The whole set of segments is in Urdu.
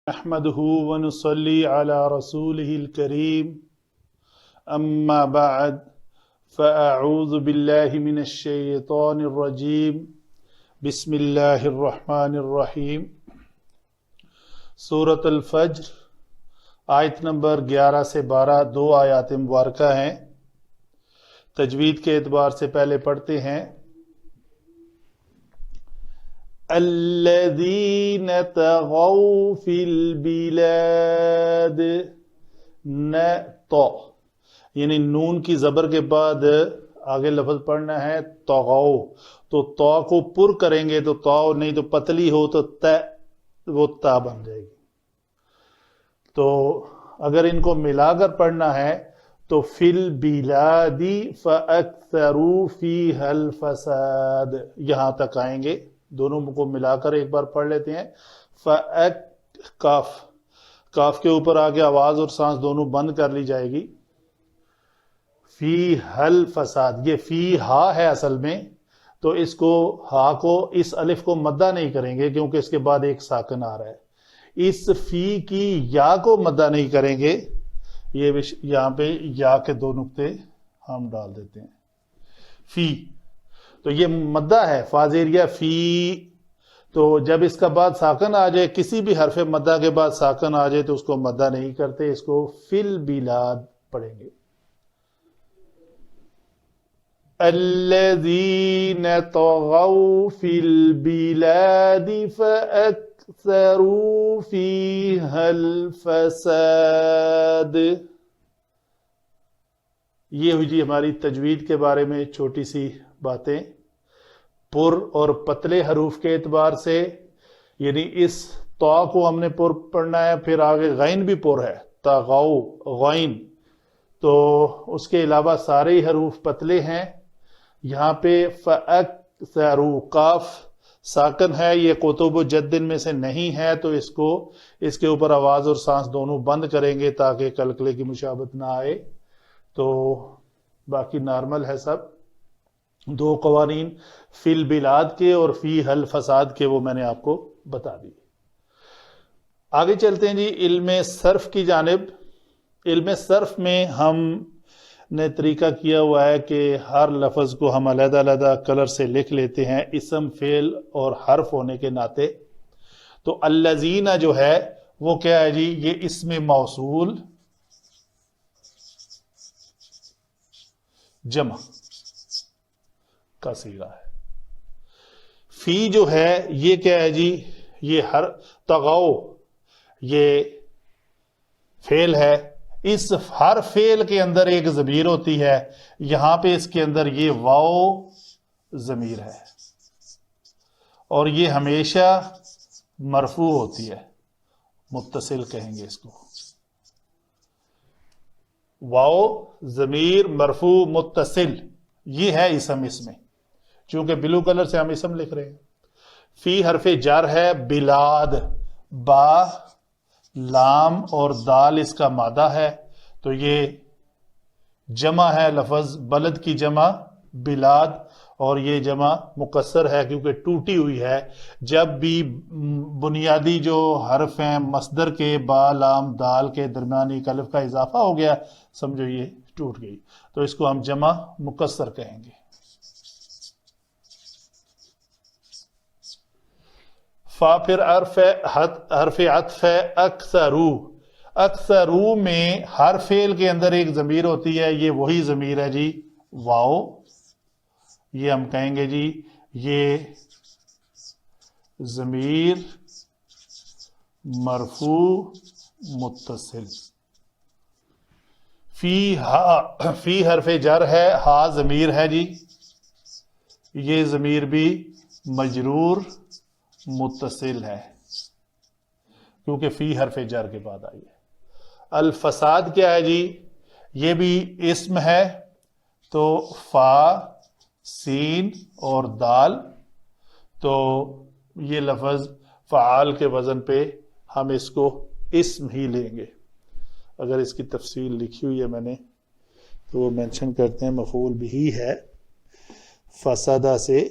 نحمده ونصلي على رسوله الكريم أما بعد فأعوذ بالله من الشيطان الرجيم بسم الله الرحمن الرحيم سورة الفجر آیت نمبر 11 سے 12 دو آیات مبارکہ ہیں۔ تجوید کے اعتبار سے پہلے پڑھتے ہیں الذین طغوا فی البلاد، تو یعنی نون کی زبر کے بعد آگے لفظ پڑھنا ہے طغوا، تو تو کو پر کریں گے تو تو نہیں تو پتلی ہو تو وہ تا بن جائے گی۔ تو اگر ان کو ملا کر پڑھنا ہے تو فی البلاد فاکثروا فیہا الفساد، یہاں تک آئیں گے۔ دونوں کو ملا کر ایک بار پڑھ لیتے ہیں۔ کاف کے اوپر آگے آواز اور سانس دونوں بند کر لی جائے گی۔ فی حل فساد، یہ فی ہا ہے اصل میں، تو اس کو ہا کو اس الف کو مدہ نہیں کریں گے کیونکہ اس کے بعد ایک ساکن آ رہا ہے۔ اس فی کی یا کو مدہ نہیں کریں گے، یہ یہاں پہ یا کے دو نقطے ہم ڈال دیتے ہیں۔ فی تو یہ مدہ ہے فاضیریہ فی، تو جب اس کا بعد ساکن آ جائے، کسی بھی حرف مدہ کے بعد ساکن آ جائے تو اس کو مدہ نہیں کرتے، اس کو فی البلاد پڑھیں گے۔ الذین طغوا فی البلاد فاکثروا فیہا الفساد۔ یہ ہوئی جی ہماری تجوید کے بارے میں چھوٹی سی باتیں۔ پر اور پتلے حروف کے اعتبار سے، یعنی اس تو کو ہم نے پر پڑھنا ہے، پھر آگے غین بھی پر ہے، طغوا غین، تو اس کے علاوہ سارے حروف پتلے ہیں۔ یہاں پہ فاکثروا قاف ساکن ہے، یہ قطب و جدن میں سے نہیں ہے، تو اس کے اوپر آواز اور سانس دونوں بند کریں گے تاکہ کلکلے کی مشابہت نہ آئے۔ تو باقی نارمل ہے سب۔ دو قوانین فی البلاد کے اور فی حل فساد کے وہ میں نے آپ کو بتا دی۔ آگے چلتے ہیں جی علم صرف کی جانب۔ علم صرف میں ہم نے طریقہ کیا ہوا ہے کہ ہر لفظ کو ہم علیحدہ علیحدہ کلر سے لکھ لیتے ہیں، اسم فعل اور حرف ہونے کے ناطے۔ تو الذین جو ہے وہ کیا ہے جی، یہ اسم موصول جمع کا صیغہ ہے۔ فی جو ہے یہ کیا ہے جی، یہ طغوا یہ فعل ہے۔ اس ہر فعل کے اندر ایک ضمیر ہوتی ہے، یہاں پہ اس کے اندر یہ واو ضمیر ہے، اور یہ ہمیشہ مرفوع ہوتی ہے، متصل کہیں گے اس کو۔ واو ضمیر مرفوع متصل، یہ ہے اسم اس میں، چونکہ بلو کلر سے ہم اسم لکھ رہے ہیں۔ فی حرف جر ہے، بلاد با لام اور دال اس کا مادہ ہے، تو یہ جمع ہے، لفظ بلد کی جمع بلاد، اور یہ جمع مکسر ہے کیونکہ ٹوٹی ہوئی ہے۔ جب بھی بنیادی جو حرف ہیں مصدر کے با لام دال کے درمیان ایک الف کا اضافہ ہو گیا، سمجھو یہ ٹوٹ گئی، تو اس کو ہم جمع مکسر کہیں گے۔ فا پھر حرف عطف ہے، اکثرو۔ اکثرو میں ہر فعل کے اندر ایک ضمیر ہوتی ہے، یہ وہی ضمیر ہے جی واو، یہ ہم کہیں گے جی یہ ضمیر مرفوع متصل۔ فی حرف جر ہے، ہا ضمیر ہے جی، یہ ضمیر بھی مجرور متصل ہے کیونکہ فی حرف جر کے بعد آئی ہے۔ الفساد کیا ہے جی، یہ بھی اسم ہے، تو فا سین اور دال، تو یہ لفظ فعال کے وزن پہ ہم اس کو اسم ہی لیں گے۔ اگر اس کی تفصیل لکھی ہوئی ہے میں نے تو وہ مینشن کرتے ہیں، مفعول بھی ہے، فسادہ سے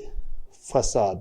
فساد۔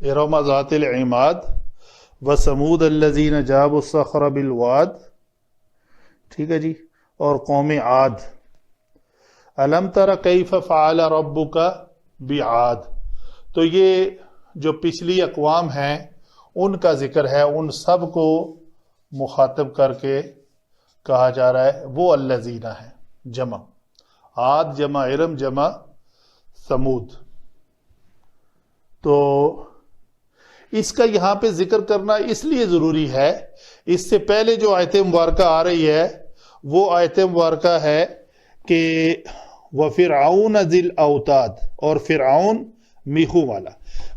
ارم ذات العماد وثمود الذین جابوا الصخر بالواد، ٹھیک ہے جی، اور قوم عاد، الم تر کیف فعل ربک بعاد. تو یہ جو پچھلی اقوام ہیں ان کا ذکر ہے، ان سب کو مخاطب کر کے کہا جا رہا ہے. وہ الذین ہیں، جمع عاد جمع ارم جمع ثمود. تو اس کا یہاں پہ ذکر کرنا اس لیے ضروری ہے، اس سے پہلے جو آیت مبارکہ آ رہی ہے وہ آیت مبارکہ ہے کہ وَفِرْعَوْنَ ذِي الْأَوْتَادِ، اور فرعون میخوں والا.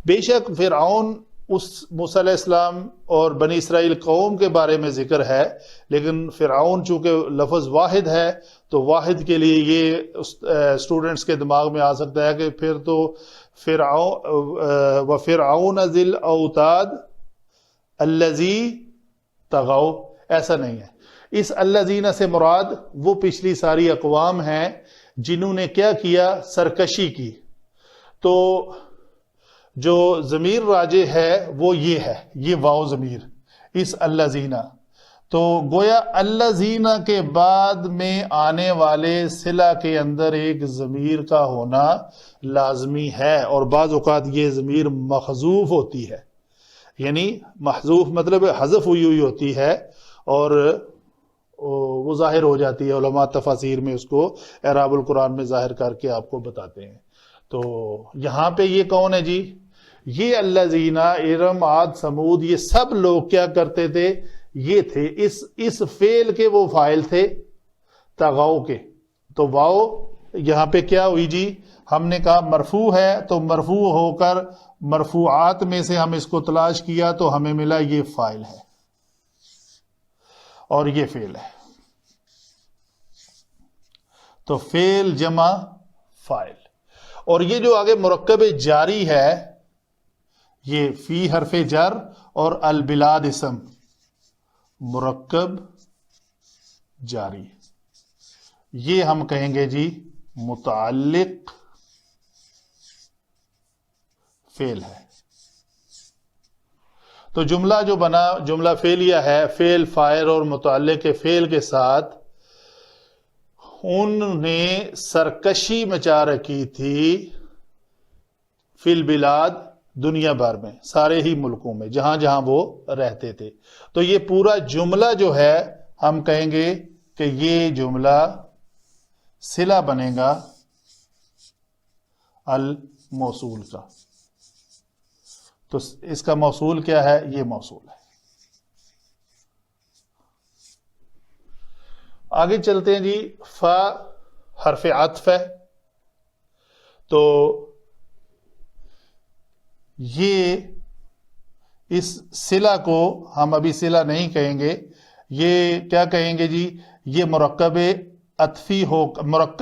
بے شک فرعون اس موسیٰ علیہ السلام اور بنی اسرائیل قوم کے بارے میں ذکر ہے، لیکن فرعون چونکہ لفظ واحد ہے تو واحد کے لیے یہ اسٹوڈنٹس کے دماغ میں آ سکتا ہے کہ پھر تو وَفِرْعَوْنَ ذِي الْأَوْتَادِ الَّذِي طَغَوْا، ایسا نہیں ہے. اس الذین سے مراد وہ پچھلی ساری اقوام ہیں جنہوں نے کیا کیا، سرکشی کی. تو جو ضمیر راجع ہے وہ یہ ہے، یہ واو ضمیر اس الذین. تو گویا الذین کے بعد میں آنے والے صلہ کے اندر ایک ضمیر کا ہونا لازمی ہے، اور بعض اوقات یہ ضمیر محذوف ہوتی ہے، یعنی محذوف مطلب حذف ہوئی ہوتی ہے اور وہ ظاہر ہو جاتی ہے. علماء تفاسیر میں اس کو اعراب القرآن میں ظاہر کر کے آپ کو بتاتے ہیں. تو یہاں پہ یہ کون ہے جی؟ یہ الذین، ارم عاد ثمود، یہ سب لوگ کیا کرتے تھے؟ یہ تھے اس فعل کے وہ فاعل تھے طغاؤ کے. تو واو یہاں پہ کیا ہوئی جی؟ ہم نے کہا مرفوع ہے، تو مرفوع ہو کر مرفوعات میں سے ہم اس کو تلاش کیا تو ہمیں ملا یہ فاعل ہے اور یہ فعل ہے. تو فعل جمع فاعل. اور یہ جو آگے مرکب جاری ہے، یہ فی حرف جر اور البلاد اسم، مرکب جاری، یہ ہم کہیں گے جی متعلق فعل ہے. تو جملہ جو بنا جملہ فعلیہ ہے، فعل فاعل اور متعلق کے فعل کے ساتھ انہوں نے سرکشی مچا رکھی تھی فی البلاد، دنیا بھر میں، سارے ہی ملکوں میں جہاں جہاں وہ رہتے تھے. تو یہ پورا جملہ جو ہے ہم کہیں گے کہ یہ جملہ صلہ بنے گا الموصول کا. تو اس کا موصول کیا ہے؟ یہ موصول ہے. آگے چلتے ہیں جی. فا حرف عطف ہے، تو یہ اس صلہ کو ہم ابھی صلہ نہیں کہیں گے، یہ کیا کہیں گے جی؟ یہ مرکب عطفی ہو،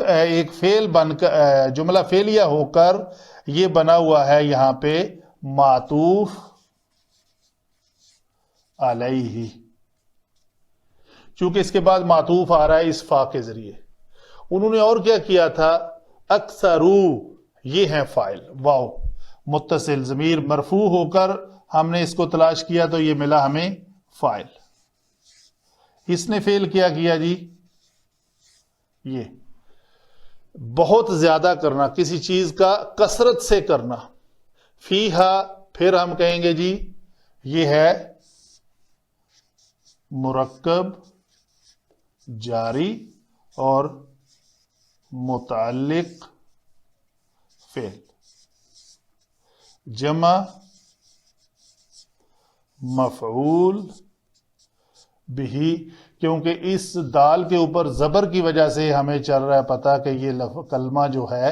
ایک فعل بن کر، جملہ فعلیہ ہو کر یہ بنا ہوا ہے یہاں پہ معطوف علیہ، چونکہ اس کے بعد معطوف آ رہا ہے اس فا کے ذریعے. انہوں نے اور کیا کیا تھا؟ اکثرو، یہ ہے فاعل، واو متصل ضمیر مرفوع ہو کر ہم نے اس کو تلاش کیا تو یہ ملا ہمیں فاعل. اس نے فعل کیا کیا جی؟ یہ بہت زیادہ کرنا، کسی چیز کا کثرت سے کرنا. فیہا، پھر ہم کہیں گے جی یہ ہے مرکب جاری اور متعلق فعل، جمع مفعول بھی، کیونکہ اس دال کے اوپر زبر کی وجہ سے ہمیں چل رہا ہے پتہ کہ یہ کلمہ جو ہے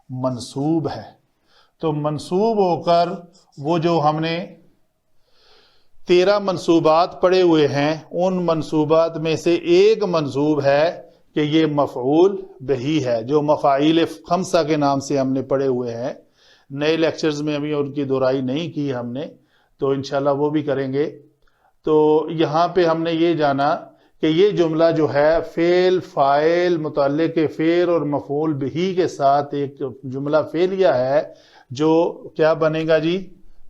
منصوب ہے. تو منصوب ہو کر وہ جو ہم نے 13 منصوبات پڑے ہوئے ہیں، ان منصوبات میں سے ایک منصوب ہے کہ یہ مفعول بہی ہے، جو مفاعیل خمسہ کے نام سے ہم نے پڑھے ہوئے ہیں. نئے لیکچرز میں ابھی ان کی دہرائی نہیں کی ہم نے، تو انشاءاللہ وہ بھی کریں گے. تو یہاں پہ ہم نے یہ جانا کہ یہ جملہ جو ہے فعل فاعل متعلق فعل اور مفعول بہی کے ساتھ ایک جملہ فعلیہ ہے جو کیا بنے گا جی؟